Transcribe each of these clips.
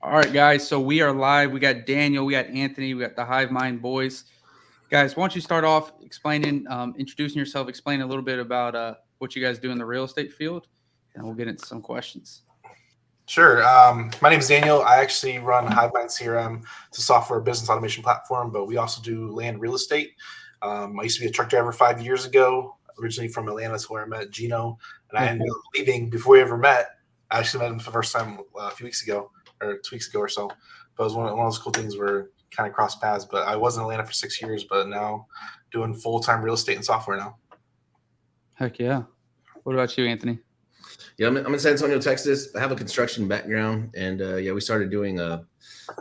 All right, guys. So we are live. We got Daniel, we got Anthony, we got the HiveMind boys. Guys, why don't you start off explaining, introducing yourself, explaining a little bit about what you guys do in the real estate field, and we'll get into some questions. Sure. My name is Daniel. I actually run HiveMind CRM. It's a software business automation platform, but we also do land real estate. I used to be a truck driver 5 years ago, originally from Atlanta, so where I met Gino, and I ended up leaving before we ever met. I actually met him for the first time a few weeks ago, or 2 weeks ago or so. But it was one of those cool things where kind of crossed paths. But I was in Atlanta for 6 years, but now doing full-time real estate and software now. Heck yeah. What about you, Anthony? Yeah, I'm in San Antonio, Texas. I have a construction background, and we started doing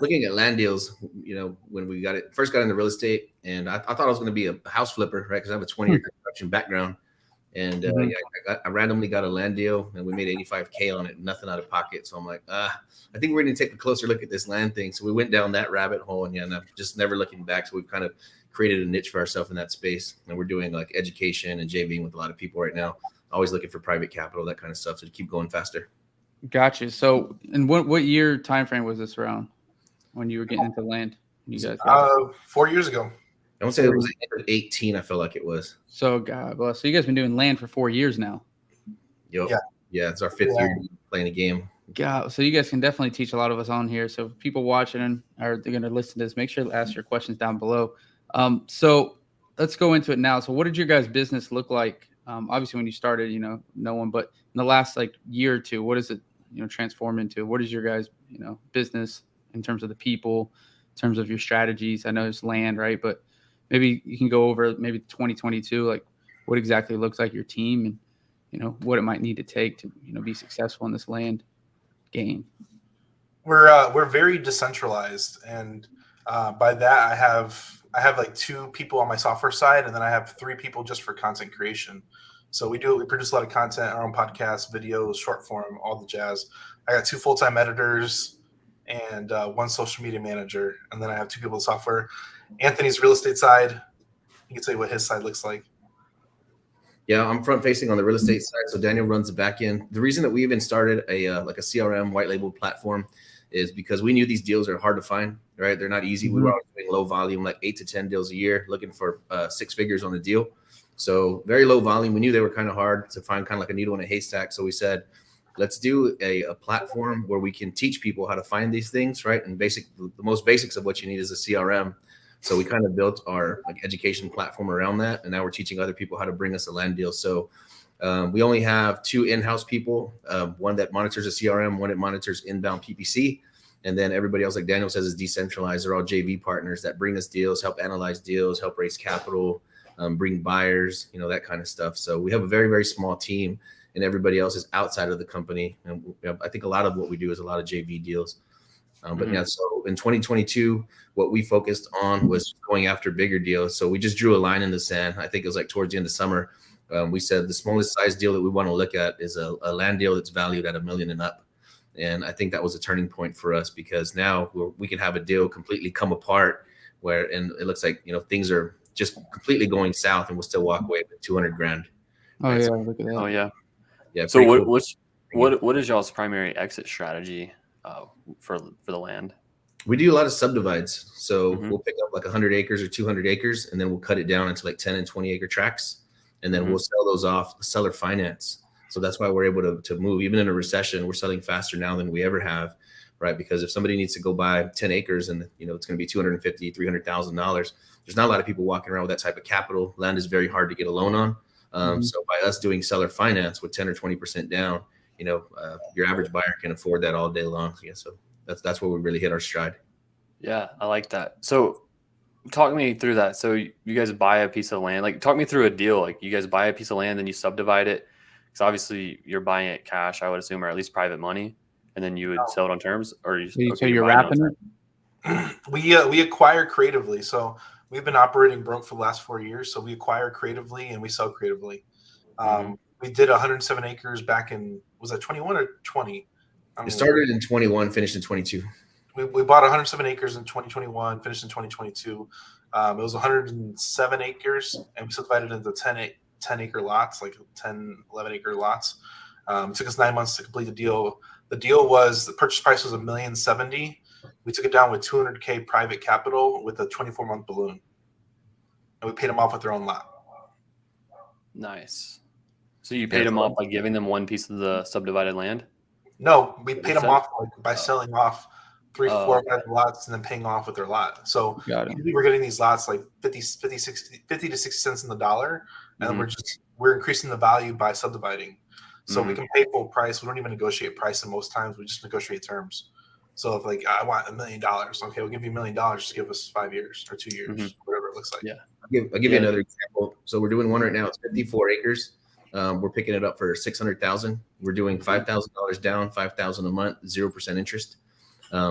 looking at land deals. When we first got into real estate, and I thought I was going to be a house flipper, right? Because I have a 20-year construction background, and I randomly got a land deal, and we made $85K on it, nothing out of pocket. So I'm like, I think we're going to take a closer look at this land thing. So we went down that rabbit hole, and I'm just never looking back. So we've kind of created a niche for ourselves in that space, and we're doing like education and JVing with a lot of people right now. Always looking for private capital, that kind of stuff, to keep going faster. Gotcha. So, and what year time frame was this around when you were getting into land? You guys 4 years ago. I won't say it was 18. I feel like it was. So, God bless. So you guys been doing land for 4 years now. Yep. Yeah. It's our fifth year playing a game. God, so you guys can definitely teach a lot of us on here. So people watching or they're going to listen to this, make sure to ask your questions down below. So let's go into it now. So what did your guys' business look like? Obviously when you started, no one, but in the last year or two, what does it, transform into? What is your guys, business in terms of the people, in terms of your strategies? I know it's land, right? But maybe you can go over maybe 2022, like what exactly looks like your team and, what it might need to take to, be successful in this land game. We're very decentralized, and by that I have like 2 people on my software side, and then I have 3 people just for content creation. So we produce a lot of content, our own podcasts, videos, short form, all the jazz. I got 2 full-time editors and 1 social media manager, and then I have 2 people in software. Anthony's real estate side, he can tell you what his side looks like. Yeah, I'm front facing on the real estate side. So Daniel runs the back end. The reason that we even started a CRM white label platform is because we knew these deals are hard to find, right? They're not easy. We were always doing low volume, like 8 to 10 deals a year, looking for 6 figures on the deal. So very low volume. We knew they were kind of hard to find, kind of like a needle in a haystack. So we said, let's do a platform where we can teach people how to find these things, right? And the most basics of what you need is a CRM. So we kind of built our education platform around that. And now we're teaching other people how to bring us a land deal. So we only have 2 in-house people, one that monitors a CRM, one that monitors inbound PPC. And then everybody else, like Daniel says, is decentralized. They're all JV partners that bring us deals, help analyze deals, help raise capital, bring buyers, that kind of stuff. So we have a very, very small team, and everybody else is outside of the company. And I think a lot of what we do is a lot of JV deals. But yeah, so in 2022, what we focused on was going after bigger deals. So we just drew a line in the sand. I think it was like towards the end of summer. We said the smallest size deal that we want to look at is a land deal that's valued at $1 million and up. And I think that was a turning point for us, because now we can have a deal completely come apart and it looks like, things are just completely going south, and we'll still walk away with $200,000. Oh, right? Yeah. Look at that. Oh, yeah. Yeah. So what is y'all's primary exit strategy for the land? We do a lot of subdivides. So we'll pick up like 100 acres or 200 acres, and then we'll cut it down into like 10 and 20 acre tracts. And then we'll sell those off seller finance. So that's why we're able to move. Even in a recession, we're selling faster now than we ever have, right? Because if somebody needs to go buy 10 acres and, it's going to be $250,000, $300,000, there's not a lot of people walking around with that type of capital. Land is very hard to get a loan on. So by us doing seller finance with 10 or 20% down, your average buyer can afford that all day long. Yeah, so that's where we really hit our stride. Yeah, I like that. So talk me through that. So you guys buy a piece of land, talk me through a deal. Like you guys buy a piece of land, then you subdivide it. Because obviously you're buying it cash, I would assume, or at least private money, and then you would sell it on terms, or so you're wrapping it. We acquire creatively. So we've been operating broke for the last 4 years. So we acquire creatively and we sell creatively. We did 107 acres back in, was that 21 or 20? It started in 21, finished in 22. We bought 107 acres in 2021, finished in 2022. It was 107 acres, and we subdivided into 10 acre lots, like 10, 11 acre lots. It took us 9 months to complete the deal. The deal was the purchase price was $1,070,000. We took it down with $200K private capital with a 24-month balloon, and we paid them off with their own lot. Nice. So you paid them off by giving them one piece of the subdivided land? No, we paid them off by selling off 3, 4, 5 lots and then paying off with their lot. So we were getting these lots like 50 to 60 cents in the dollar, and we're increasing the value by subdividing. So we can pay full price. We don't even negotiate price, and most times we just negotiate terms. So if like I want $1 million, okay, we'll give you $1 million. Just give us 5 years or 2 years, whatever it looks like. Yeah, I'll give you another example. So we're doing one right now. It's 54 acres. We're picking it up for $600,000. We're doing $5,000 down, $5,000 a month, 0% interest.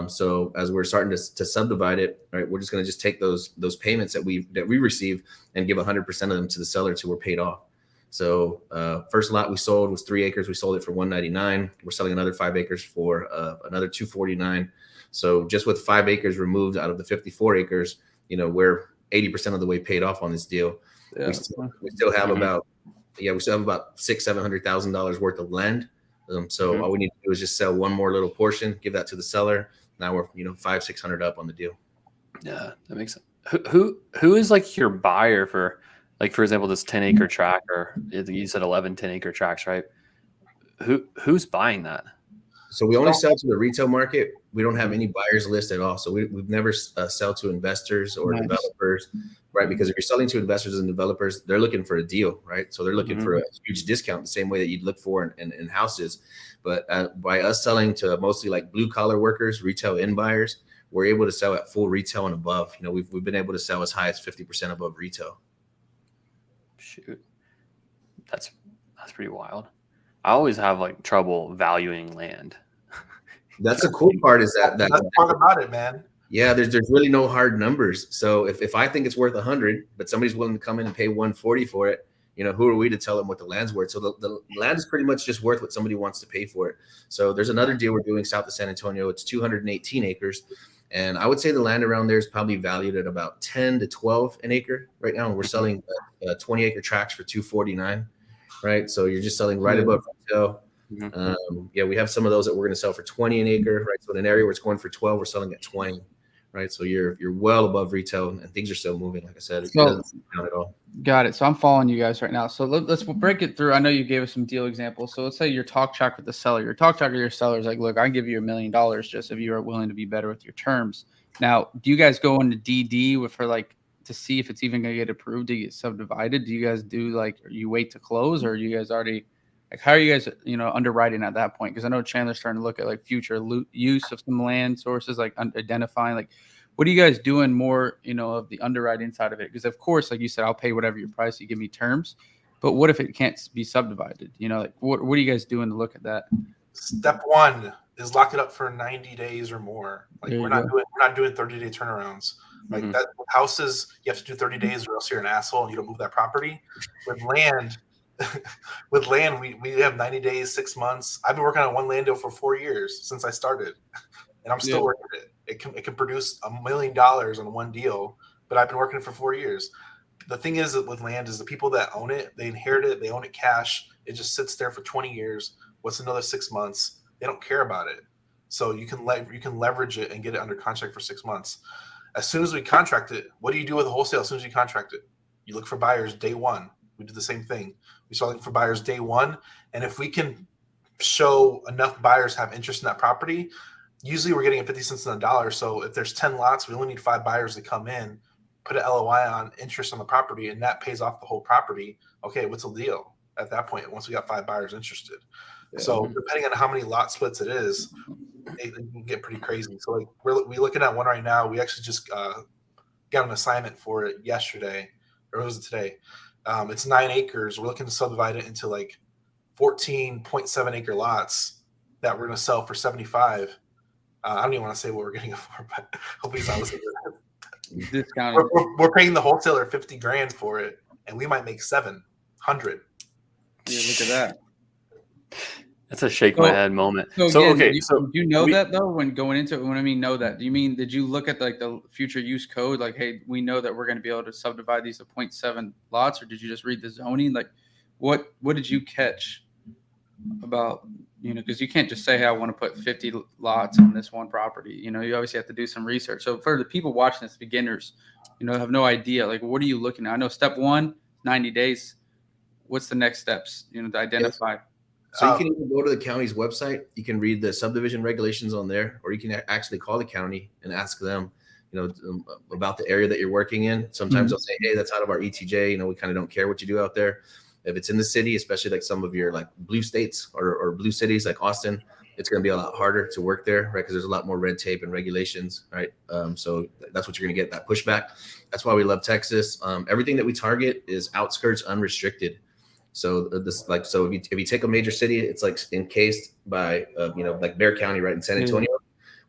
So as we're starting to subdivide it, right, we're just going to just take those payments that we receive and give 100% of them to the seller till we're paid off. So first lot we sold was 3 acres. We sold it for $199. We're selling another 5 acres for another $249. So just with 5 acres removed out of the 54 acres, we're 80% of the way paid off on this deal. Yeah. We still have about $600,000-$700,000 worth of land. So all we need to do is just sell one more little portion, give that to the seller. Now we're $500-$600 up on the deal. Yeah, that makes sense. Who is like your buyer for, like, for example, this 10-acre tract, or you said 11 10-acre tracts, right? Who's buying that? So we only sell to the retail market. We don't have any buyers list at all. So we've never sell to investors or developers, right? Because if you're selling to investors and developers, they're looking for a deal, right? So they're looking for a huge discount, the same way that you'd look for in houses. But by us selling to mostly like blue collar workers, retail end buyers, we're able to sell at full retail and above. We've been able to sell as high as 50% above retail. Shoot, that's pretty wild. I always have like trouble valuing land. That's the cool part, is that's the part about it, man. Yeah, there's really no hard numbers. So if I think it's worth 100, but somebody's willing to come in and pay 140 for it, who are we to tell them what the land's worth? So the land is pretty much just worth what somebody wants to pay for it. So there's another deal we're doing south of San Antonio. It's 218 acres. And I would say the land around there is probably valued at about 10 to 12 an acre right now. And we're selling 20-acre tracts for $249, right? So you're just selling right above retail. We have some of those that we're going to sell for 20 an acre, right? So in an area where it's going for 12, we're selling at 20, right? So you're well above retail, and things are still moving. Like I said, it doesn't count at all. Got it. So I'm following you guys right now. So let's break it through. I know you gave us some deal examples. So let's say your talk track with the seller. Your talk track with your seller is like, look, I can give you $1 million just if you are willing to be better with your terms. Now, do you guys go into DD with her, like, to see if it's even going to get approved to get subdivided? Do you guys do, like, you wait to close, or are you guys already, like, how are you guys, underwriting at that point? Because I know Chandler's starting to look at like future use of some land sources, like identifying, like, what are you guys doing more, of the underwriting side of it? Because of course, like you said, I'll pay whatever your price, you give me terms, but what if it can't be subdivided? Like what are you guys doing to look at that? Step one is lock it up for 90 days or more. Like we're not doing 30-day turnarounds. Like that houses, you have to do 30 days or else you're an asshole and you don't move that property. With land, we have 90 days, 6 months. I've been working on one land deal for 4 years since I started, and I'm still working it. It can produce $1 million on one deal, but I've been working it for 4 years. The thing is that with land is the people that own it, they inherit it, they own it cash. It just sits there for 20 years. What's another 6 months? They don't care about it. So you can leverage it and get it under contract for 6 months. As soon as we contract it, what do you do with a wholesale? As soon as you contract it, you look for buyers day one. We do the same thing. We start looking for buyers day one. And if we can show enough buyers have interest in that property, usually we're getting it 50 cents on the dollar. So if there's 10 lots, we only need 5 buyers to come in, put an LOI on interest on the property, and that pays off the whole property. Okay, what's the deal at that point once we got 5 buyers interested? Yeah. So depending on how many lot splits it is, it can get pretty crazy. So like we're looking at one right now. We actually just got an assignment for it yesterday, or was it today? It's 9 acres. We're looking to subdivide it into like 14.7 acre lots that we're going to sell for 75. I don't even want to say what we're getting it for, but hopefully he's not listening to that. We're paying the wholesaler $50,000 for it, and we might make 700. Yeah, look at that. That's a shake my head moment. So you know that though when going into it, when I mean know that, do you mean did you look at like the future use code, like, hey, we know that we're going to be able to subdivide these to 0.7 lots, or did you just read the zoning? Like what did you catch about because you can't just say, hey, I want to put 50 lots on this one property. You obviously have to do some research. So for the people watching this, beginners, have no idea, like, what are you looking at? I know step 1, 90 days. What's the next steps, to identify? So you can even go to the county's website. You can read the subdivision regulations on there, or you can actually call the county and ask them, about the area that you're working in. Sometimes they'll say, hey, that's out of our ETJ. We kind of don't care what you do out there. If it's in the city, especially like some of your like blue states or blue cities like Austin, it's going to be a lot harder to work there, right? Because there's a lot more red tape and regulations, right? So that's what you're going to get, that pushback. That's why we love Texas. Everything that we target is outskirts unrestricted. So if you take a major city, it's like encased by, like Bexar County, right, in San Antonio.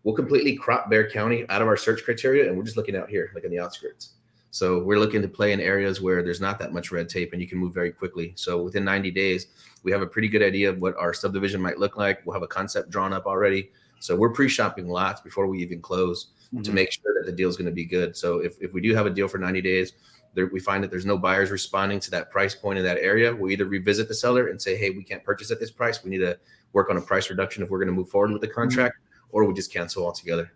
We'll completely crop Bexar County out of our search criteria, and we're just looking out here, like in the outskirts. So we're looking to play in areas where there's not that much red tape and you can move very quickly. So within 90 days, we have a pretty good idea of what our subdivision might look like. We'll have a concept drawn up already. So we're pre-shopping lots before we even close to make sure that the deal is going to be good. So if we do have a deal for 90 days, we find that there's no buyers responding to that price point in that area, we either revisit the seller and say, hey, we can't purchase at this price. We need to work on a price reduction if we're going to move forward with the contract, or we just cancel altogether.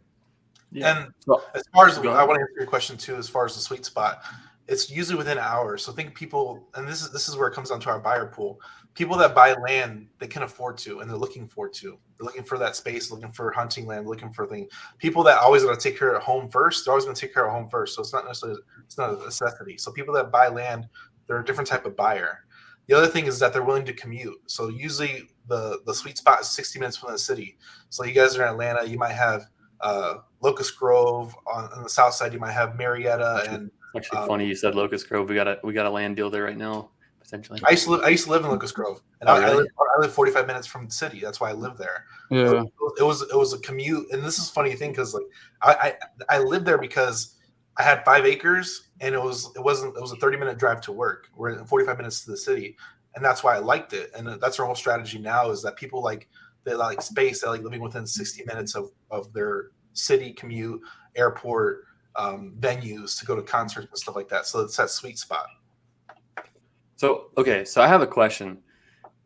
Yeah. And as far as I want to answer your question too, as far as the sweet spot, it's usually within hours. So think people, and this is where it comes down to our buyer pool. People that buy land, they can afford to, and they're looking for that space, looking for hunting land, looking for things. People that always going to take care of home first, they're always going to take care of home first. So it's not a necessity. So people that buy land, they're a different type of buyer. The other thing is that they're willing to commute. So usually the sweet spot is 60 minutes from the city. So you guys are in Atlanta, you might have Locust Grove on the south side. You might have Marietta and. Actually, funny you said Locust Grove. We got a land deal there right now, potentially. I used to live in Locust Grove, and I live 45 minutes from the city. That's why I live there. Yeah, it was a commute, and this is a funny thing because like I lived there because I had 5 acres, and it was a 30-minute drive to work. We're 45 minutes to the city, and that's why I liked it. And that's our whole strategy now is that people they like space. They like living within 60 minutes of their city commute, airport. Venues to go to concerts and stuff like that. So it's that sweet spot. So I have a question.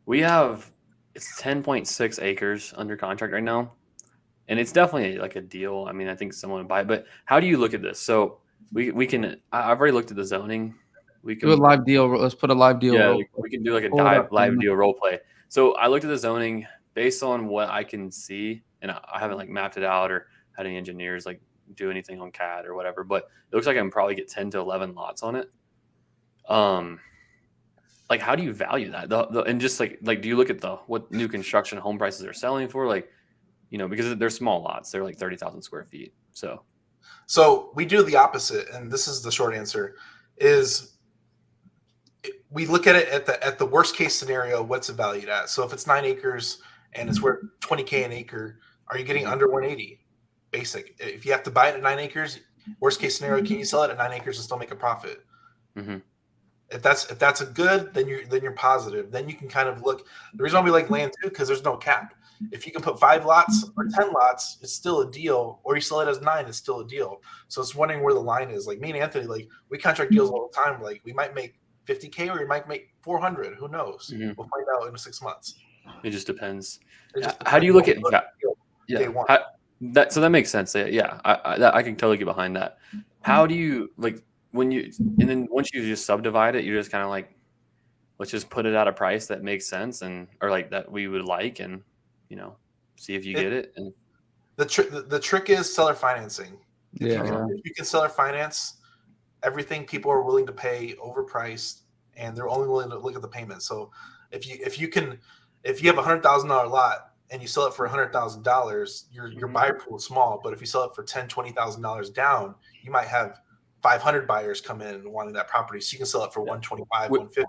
It's 10.6 acres under contract right now, and it's definitely like a deal. I mean, I think someone would buy it, but how do you look at this? So we can. I've already looked at the zoning. We can do a live deal. Let's put a live deal. Yeah, we can do like a live deal role play. So I looked at the zoning based on what I can see, and I haven't like mapped it out or had any engineers like do anything on CAD or whatever, but it looks like I can probably get 10 to 11 lots on it. Like how do you value that? And just like do you look at what new construction home prices are selling for? Like, because they're small lots, they're like 30,000 square feet. So we do the opposite, and this is the short answer: is we look at it at the worst case scenario. What's it valued at? So if it's 9 acres and it's worth $20K an acre, are you getting under 180? Basic. If you have to buy it at 9 acres, worst case scenario, can you sell it at 9 acres and still make a profit? Mm-hmm. If that's a good, then you're positive. Then you can kind of look. The reason why we like land too, because there's no cap. If you can put 5 lots or 10 lots, it's still a deal. Or you sell it as 9, it's still a deal. So it's wondering where the line is. Like me and Anthony, like we contract deals all the time. Like we might make 50K or we might make 400. Who knows? Mm-hmm. We'll find out in 6 months. It just depends. How do you look at day one? So that makes sense. Yeah, I can totally get behind that. How do you like and then once you just subdivide it, you're just kind of like, let's just put it at a price that makes sense or like that we would like, and see if you get it. And the trick is seller financing. Yeah, if you can seller finance everything, people are willing to pay overpriced, and they're only willing to look at the payment. So if you have $100,000 lot and you sell it for $100,000, your buyer pool is small. But if you sell it for $10,000-$20,000 down, you might have 500 buyers come in wanting that property. So you can sell it for $125,000, $150,000.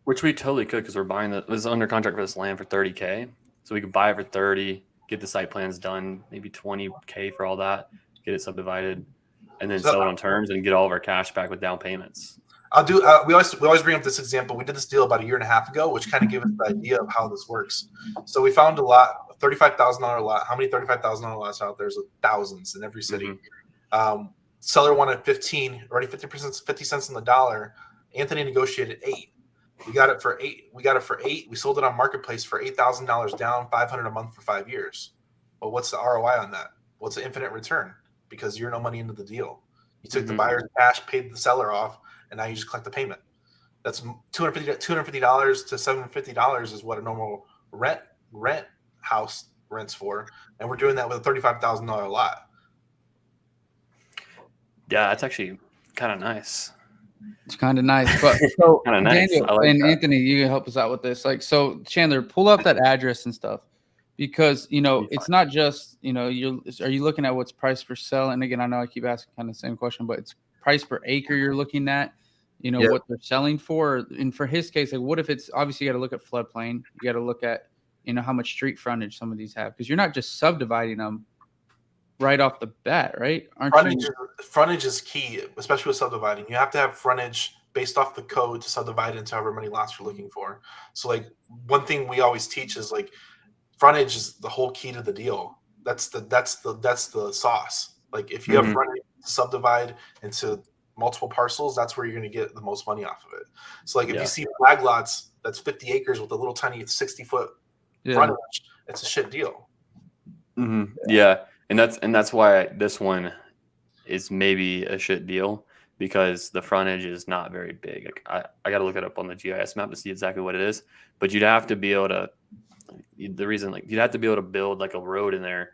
Which we totally could, because we're buying this under contract for this land for $30K. So we could buy it for 30, get the site plans done, maybe $20K for all that, get it subdivided, and then sell it on terms and get all of our cash back with down payments. I'll do. We always bring up this example. We did this deal about 1.5 years ago, which kind of gave us the idea of how this works. So we found a lot, a $35,000 lot. How many $35,000 lots out there? There's thousands in every city. Mm-hmm. Seller wanted 15, already 50 cents on the dollar. Anthony negotiated 8. We got it for $8. We sold it on Marketplace for $8,000 down, $500 a month for 5 years. Well, what's the ROI on that? What's the infinite return? Because you're no money into the deal. You took the buyer's cash, paid the seller off, and now you just collect the payment. That's $250 to $750 is what a normal rent house rents for, and we're doing that with a $35,000 lot. Yeah, that's actually kind of nice. It's kind of nice, but so Kinda nice. Daniel I like and that. Anthony, you can help us out with this. Like, so Chandler, pull up that address and stuff, because it's not just are you looking at what's price per sale? And again, I know I keep asking kind of the same question, but it's price per acre you're looking at. What they're selling for. And for his case, like, what if it's obviously you got to look at floodplain, you got to look at how much street frontage some of these have, because you're not just subdividing them right off the bat, right? Frontage is key, especially with subdividing. You have to have frontage based off the code to subdivide into however many lots you're looking for. So, like, one thing we always teach is, like, frontage is the whole key to the deal. That's the sauce. Like, if you have frontage to subdivide into multiple parcels, that's where you're going to get the most money off of it. So, like, if you see flag lots that's 50 acres with a little tiny 60-foot frontage, it's a shit deal. Yeah. And that's why this one is maybe a shit deal, because the frontage is not very big. Like, I got to look it up on the GIS map to see exactly what it is, but you'd have to be able to, you'd have to be able to build like a road in there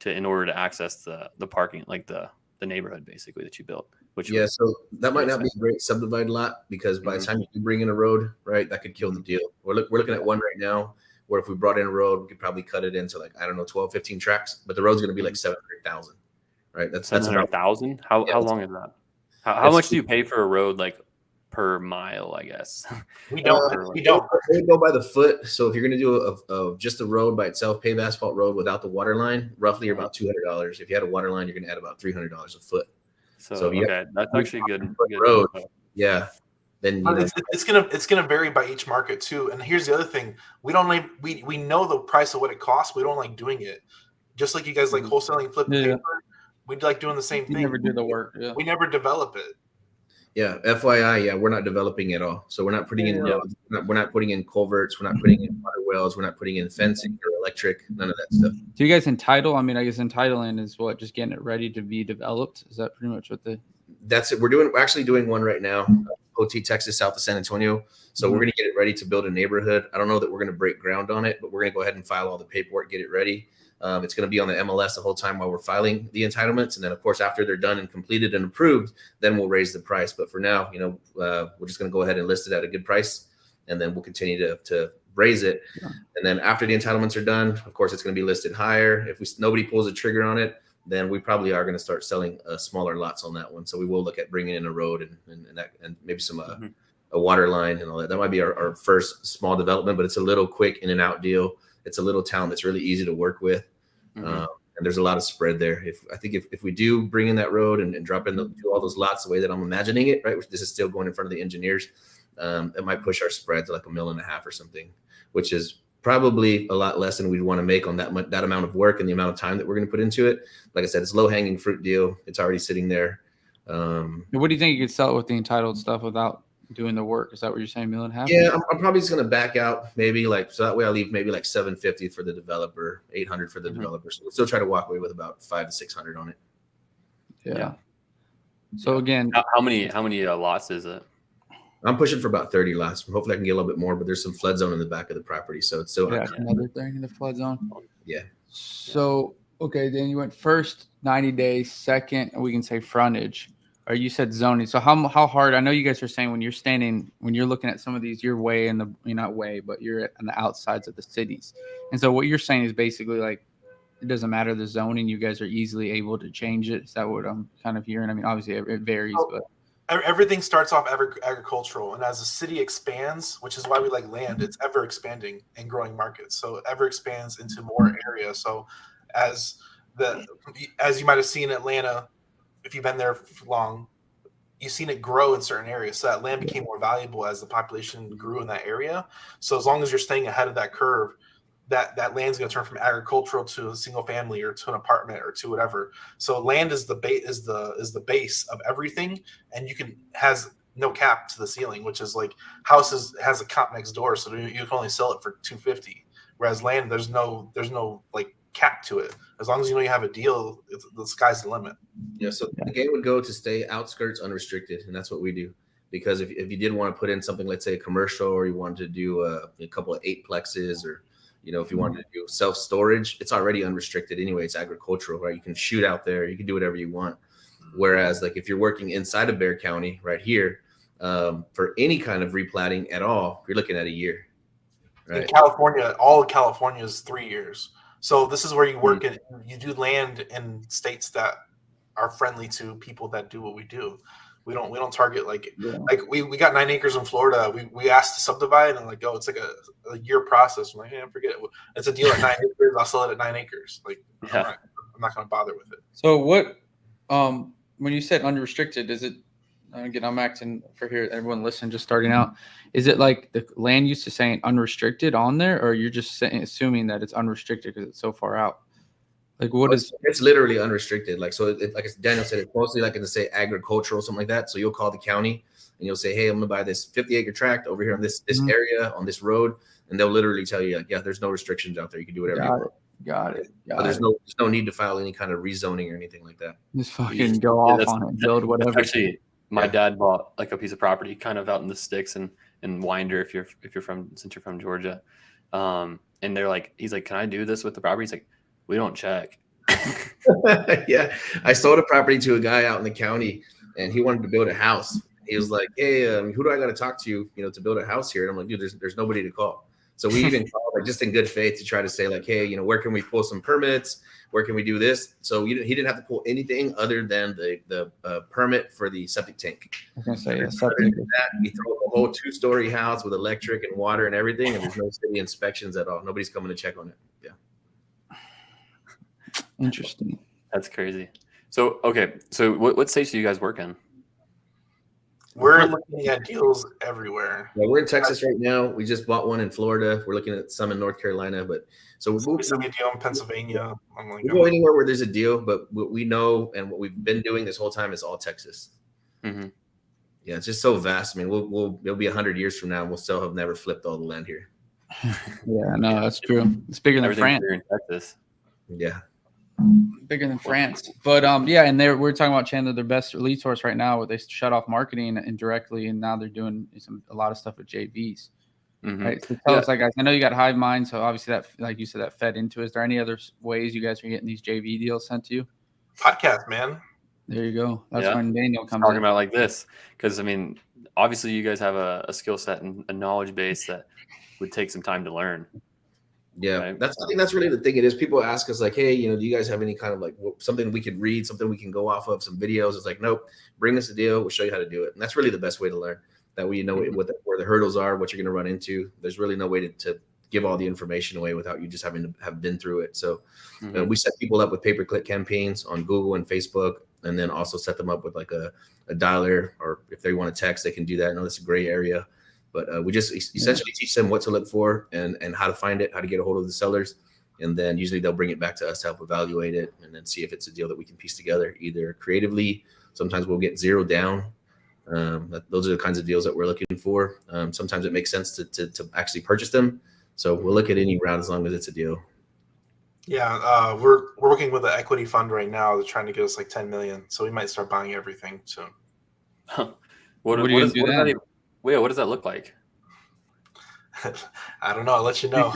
in order to access the parking, like the neighborhood basically that you built. So that might not be a great subdivided lot, because by the time you bring in a road, right, that could kill the deal. We're looking at one right now where if we brought in a road, we could probably cut it into, like, I don't know, 12, 15 tracks, but the road's going to be like 700,000, right? That's 700,000. How long is that? How much do you pay for a road, like, per mile? I guess we don't. We go by the foot. So if you're going to do just a road by itself, paved asphalt road without the water line, roughly about $200. If you had a water line, you're going to add about $300 a foot. So that's actually good road. Yeah. Then it's gonna vary by each market too. And here's the other thing: we know the price of what it costs. We don't like doing it. Just like you guys like wholesaling, flipping paper, we'd like doing the same thing. We never do the work. Yeah. We never develop it. Yeah, FYI, we're not developing at all. So we're not putting in roads. We're not putting in culverts. We're not putting in water wells. We're not putting in fencing or electric. None of that stuff. Do you guys entitle? I mean, I guess entitling is what, just getting it ready to be developed. Is that pretty much what That's it. We're actually doing one right now. OT, Texas, south of San Antonio. So we're going to get it ready to build a neighborhood. I don't know that we're going to break ground on it, but we're going to go ahead and file all the paperwork, get it ready. It's going to be on the MLS the whole time while we're filing the entitlements. And then, of course, after they're done and completed and approved, then we'll raise the price. But for now, we're just going to go ahead and list it at a good price, and then we'll continue to raise it. Yeah. And then after the entitlements are done, of course, it's going to be listed higher. If nobody pulls a trigger on it, then we probably are going to start selling smaller lots on that one. So we will look at bringing in a road and maybe some a water line and all that. That might be our first small development, but it's a little quick in and out deal. It's a little town that's really easy to work with. And there's a lot of spread there. If we do bring in that road and drop in do all those lots the way that I'm imagining it, right? This is still going in front of the engineers. It might push our spread to like $1.5 million or something, which is probably a lot less than we'd want to make on that amount of work and the amount of time that we're going to put into it. Like I said, it's low hanging fruit deal. It's already sitting there. What do you think you could sell it with the entitled stuff without doing the work? Is that what you're saying, $1.5 million? Yeah, I'm probably just going to back out maybe so that way I'll leave maybe like $750 for the developer, $800 for the developer. So we'll still try to walk away with about $500 to $600 on it. Yeah. So again, how many lots is it? I'm pushing for about 30 lots. Hopefully I can get a little bit more, but there's some flood zone in the back of the property. So it's still another thing in the flood zone. Yeah. So, okay, then you went first 90 days, second, we can say frontage, or you said zoning. So how hard, I know you guys are saying when you're looking at some of these, you're not way, but you're on the outsides of the cities. And so what you're saying is basically like, it doesn't matter the zoning, you guys are easily able to change it. Is that what I'm kind of hearing? I mean, obviously it varies, but. Everything starts off agricultural, and as the city expands, which is why we like land, it's ever expanding and growing markets. So it ever expands into more areas. So as you might have seen Atlanta, if you've been there for long, you've seen it grow in certain areas. So that land became more valuable as the population grew in that area. So as long as you're staying ahead of that curve, that land's going to turn from agricultural to a single family or to an apartment or to whatever. So land is the base of everything, and has no cap to the ceiling, which is like houses has a comp next door, so you can only sell it for $250. Whereas land, there's no like cap to it. As long as you know you have a deal, the sky's the limit. Yeah. So the game would go to stay outskirts unrestricted, and that's what we do. Because if you did want to put in something, let's say a commercial, or you wanted to do a couple of 8-plexes, or if you wanted to do self-storage, it's already unrestricted anyway. It's agricultural, right? You can shoot out there, you can do whatever you want. Whereas like if you're working inside of Bexar County right here, for any kind of replatting at all, you're looking at a year. Right? In California, all of California is 3 years. So this is where you work you do land in states that are friendly to people that do what we do. We don't target like we got 9 acres in Florida. We asked to subdivide and like, it's like a year process. I'm like, forget it. It's a deal at 9 acres. I'll sell it at 9 acres. Like, I'm not going to bother with it. So what, when you said unrestricted, is it, again, I'm acting for here, everyone listen, just starting out. Is it like the land use is saying unrestricted on there, or you're just assuming that it's unrestricted because it's so far out? Like what is it's literally unrestricted. Like, so like Daniel said, it's mostly like in the say agricultural, something like that. So you'll call the county and you'll say, hey, I'm gonna buy this 50-acre tract over here on this area on this road. And they'll literally tell you, like, there's no restrictions out there. You can do whatever you want. Got it. But there's no need to file any kind of rezoning or anything like that. Just fucking go off on it, build whatever. Actually, my dad bought like a piece of property kind of out in the sticks and Winder, if you're from Georgia. And they're like, he's like, can I do this with the property? He's like, we don't check. Yeah. I sold a property to a guy out in the county and he wanted to build a house. He was like, hey, who do I got to talk to, to build a house here? And I'm like, dude, there's nobody to call. So we even called like just in good faith to try to say like, hey, where can we pull some permits? Where can we do this? So he didn't have to pull anything other than the permit for the septic tank. I was gonna say septic. We throw a whole 2-story house with electric and water and everything, and there's no city inspections at all. Nobody's coming to check on it. Yeah. Interesting. That's crazy. So so what states do you guys work in? We're looking at deals everywhere. Yeah, we're in Texas right now. We just bought one in Florida. We're looking at some in North Carolina, but so we'll a deal in Pennsylvania. We'll go anywhere where there's a deal, but what we know and what we've been doing this whole time is all Texas. Mm-hmm. Yeah, it's just so vast. I mean, it'll be 100 years from now, and we'll still have never flipped all the land here. Yeah, no, that's true. It's bigger than France. In Texas. Yeah. Bigger than France. But and we're talking about Chandler, their best lead source right now, where they shut off marketing indirectly, and now they're doing a lot of stuff with JVs. Mm-hmm. Right. So tell us, like, guys, I know you got HiveMind, so obviously that, like you said, that fed into it. Is there any other ways you guys are getting these JV deals sent to you? Podcast, man. There you go. That's when Daniel comes talking in. about like this, because I mean, obviously you guys have a skill set and a knowledge base that would take some time to learn. Yeah, right? I think that's really the thing. It is people ask us like, hey, do you guys have any kind of like something we could read, something we can go off of, some videos? It's like, nope, bring us a deal. We'll show you how to do it. And that's really the best way to learn. That way, where the hurdles are, what you're going to run into. There's really no way to give all the information away without you just having to have been through it. So we set people up with pay-per-click campaigns on Google and Facebook, and then also set them up with like a dialer, or if they want to text, they can do that. I know that's a gray area. But we just essentially teach them what to look for and how to find it, how to get a hold of the sellers. And then usually they'll bring it back to us to help evaluate it and then see if it's a deal that we can piece together either creatively. Sometimes we'll get 0 down. Those are the kinds of deals that we're looking for. Sometimes it makes sense to actually purchase them. So we'll look at any round as long as it's a deal. Yeah, we're working with an equity fund right now. They're trying to get us like 10 million. So we might start buying everything soon. What do you do then? What does that look like? I don't know. I'll let you know.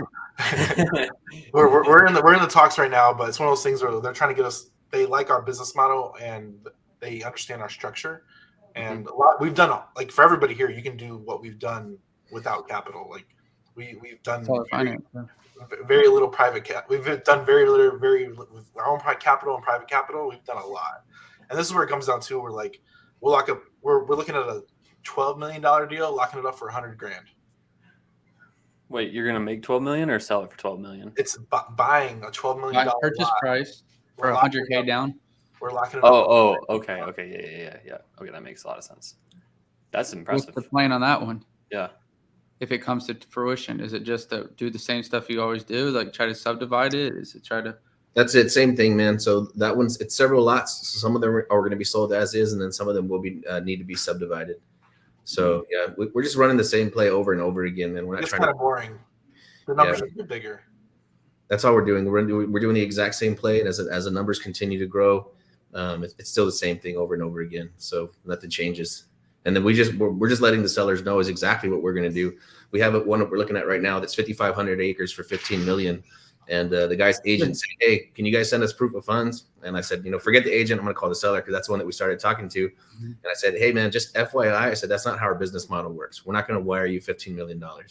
we're in the talks right now, but it's one of those things where they're trying to get us. They like our business model and they understand our structure. And a lot we've done, like for everybody here, you can do what we've done without capital. Like we've done very little private cap. We've done very little with our own capital and private capital. We've done a lot, and this is where it comes down to. We're like, we'll lock up. We're looking at a $12 million deal, locking it up for $100,000. Wait, you're gonna make 12 million or sell it for 12 million? It's buying a $12 million purchase price for $100K down. We're locking it up. Oh, okay, yeah. Okay, that makes a lot of sense. That's impressive. What's the plan on that one? Yeah. If it comes to fruition, is it just to do the same stuff you always do, like try to subdivide it? Is it try to? That's it. Same thing, man. So that it's several lots. So some of them are going to be sold as is, and then some of them will be need to be subdivided. So yeah, we're just running the same play over and over again, man. We're not It's trying kind to. of boring. The numbers should be bigger. That's all we're doing. We're doing the exact same play, and as the numbers continue to grow, it's still the same thing over and over again. So nothing changes. And then we're just letting the sellers know is exactly what we're going to do. We have one that we're looking at right now that's 5,500 acres for 15 million. And the guy's agent said, "Hey, can you guys send us proof of funds?" And I said, forget the agent. I'm going to call the seller because that's the one that we started talking to. And I said, "Hey, man, just FYI," I said, "that's not how our business model works. We're not going to wire you $15 million. I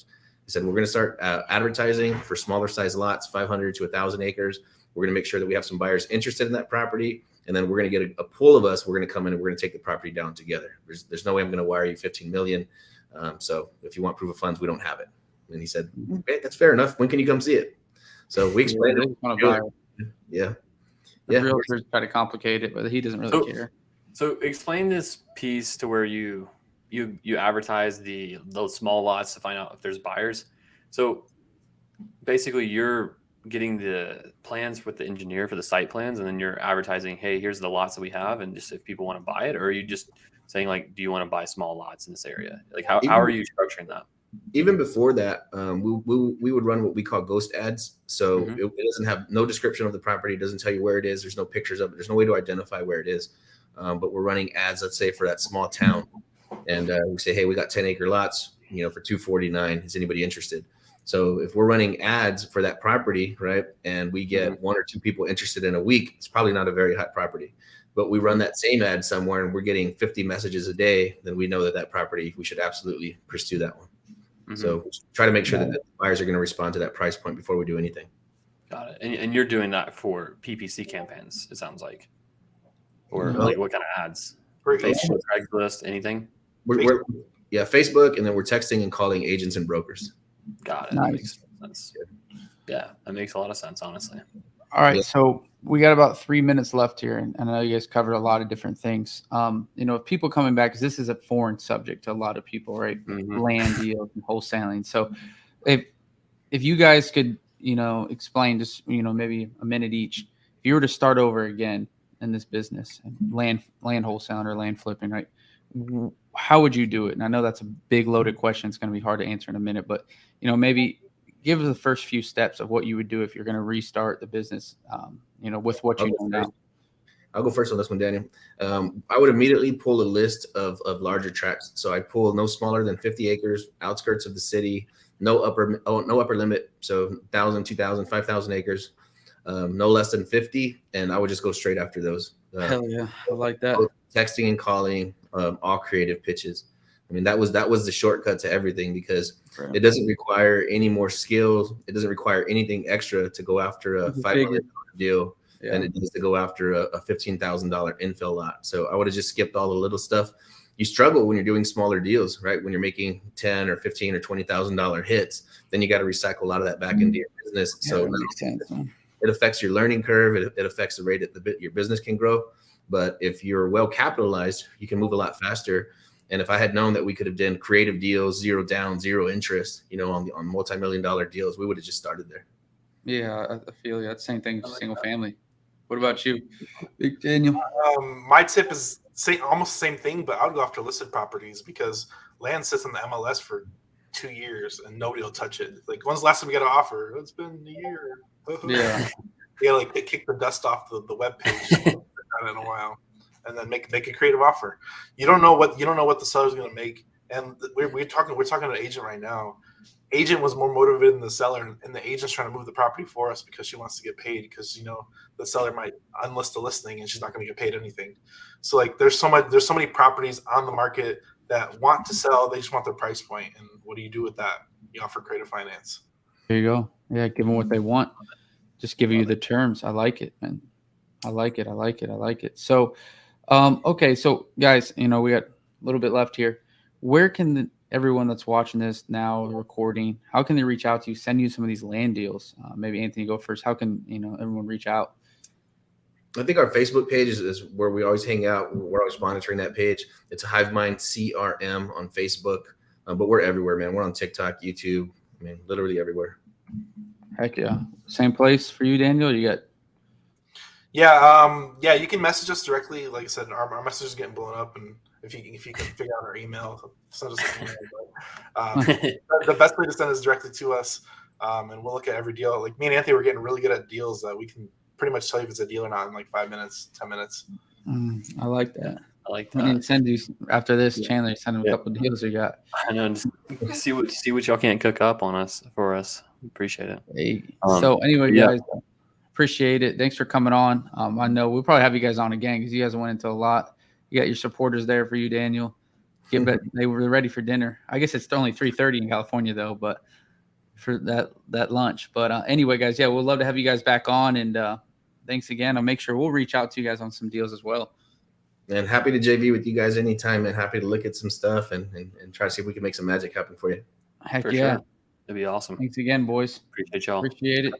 said, "We're going to start advertising for smaller size lots, 500 to 1,000 acres. We're going to make sure that we have some buyers interested in that property. And then we're going to get a pool of us. We're going to come in and we're going to take the property down together. There's no way I'm going to wire you 15 million. So if you want proof of funds, we don't have it." And he said, "Okay, that's fair enough. When can you come see it?" So we explained it. Yeah. The realtors try to complicate it, but he doesn't really care. So explain this piece to where you advertise those small lots to find out if there's buyers. So basically you're getting the plans with the engineer for the site plans, and then you're advertising, "Hey, here's the lots that we have, and just if people want to buy it," or are you just saying like, "Do you want to buy small lots in this area?" Like how are you structuring that? Even before that, we would run what we call ghost ads. So it doesn't have no description of the property. It doesn't tell you where it is. There's no pictures of it. There's no way to identify where it is. But we're running ads, let's say, for that small town. And we say, "Hey, we got 10-acre lots, for $249. Is anybody interested?" So if we're running ads for that property, right, and we get 1 or 2 people interested in a week, it's probably not a very hot property. But we run that same ad somewhere and we're getting 50 messages a day, then we know that property, we should absolutely pursue that one. So try to make sure that the buyers are going to respond to that price point before we do anything. Got it. And you're doing that for PPC campaigns, it sounds like. Or like what kind of ads? Facebook, Craigslist, anything? We're Facebook, and then we're texting and calling agents and brokers. Got it. Nice. That makes sense. Yeah, that makes a lot of sense, honestly. All right, so we got about 3 minutes left here, and I know you guys covered a lot of different things. If people coming back, because this is a foreign subject to a lot of people, right? Land deals and wholesaling. So if you guys could, explain just, maybe a minute each, if you were to start over again in this business, land wholesaling or land flipping, right? How would you do it? And I know that's a big loaded question. It's going to be hard to answer in a minute, but, maybe give us the first few steps of what you would do if you're going to restart the business, with what you know now. I'll go first on this one, Daniel. I would immediately pull a list of larger tracts. So I'd pull no smaller than 50 acres, outskirts of the city, no upper limit. So 1,000, 2,000, 5,000 acres, no less than 50. And I would just go straight after those. Hell yeah. I like that. Texting and calling, all creative pitches. I mean, that was the shortcut to everything, because it doesn't require any more skills. It doesn't require anything extra to go after a $5 million deal than it does to go after a $15,000 infill lot. So I would have just skipped all the little stuff. You struggle when you're doing smaller deals, right? When you're making $10,000 or $15,000 or $20,000 hits, then you got to recycle a lot of that back into your business. So it affects your learning curve. It affects the rate that your business can grow. But if you're well capitalized, you can move a lot faster. And if I had known that we could have done creative deals, 0 down, 0 interest, on multi-million-dollar deals, we would have just started there. Yeah, I feel you. Same thing with single family. What about you, Big Daniel? My tip is almost the same thing, but I would go after listed properties, because land sits on the MLS for 2 years and nobody will touch it. Like, when's the last time we got an offer? It's been a year. Yeah. They kick the dust off the web page in a while, and then make a creative offer. You don't know what the seller's going to make. And we're talking to an agent right now. Agent was more motivated than the seller, and the agent's trying to move the property for us because she wants to get paid, because the seller might unlist the listing and she's not going to get paid anything. So like there's so many properties on the market that want to sell, they just want their price point. And what do you do with that? You offer creative finance. There you go. Yeah, give them what they want. Just give you the terms. I like it, man. I like it. So okay, so guys, we got a little bit left here. Where can everyone that's watching this now, recording, how can they reach out to you, send you some of these land deals? Maybe Anthony, go first. How can everyone reach out? I think our Facebook page is where we always hang out. We're always monitoring that page. It's HiveMind CRM on Facebook, but we're everywhere, man. We're on TikTok, YouTube. I mean, literally everywhere. Heck yeah. Same place for you, Daniel? You got? Yeah, you can message us directly. Like I said, our message is getting blown up, and if you can figure out our email, send us an email. But, the best way to send is directly to us, and we'll look at every deal. Like me and Anthony, we're getting really good at deals that we can pretty much tell you if it's a deal or not in like 5 minutes, 10 minutes. I like that. I like We need to that. send you after this, Chandler. Send him a couple of deals we got. I know. Just see what y'all can't cook up on us for us. Appreciate it. Hey, so anyway, yeah. guys, appreciate it. Thanks for coming on. I know we'll probably have you guys on again because you guys went into a lot. You got your supporters there for you, Daniel. They were ready for dinner. I guess it's only 3:30 in California though, but for that lunch. But anyway, guys, yeah, we'd love to have you guys back on. And thanks again. I'll make sure we'll reach out to you guys on some deals as well. And happy to JV with you guys anytime, and happy to look at some stuff and try to see if we can make some magic happen for you. Heck For yeah. sure. It'd be awesome. Thanks again, boys. Appreciate y'all. Appreciate it.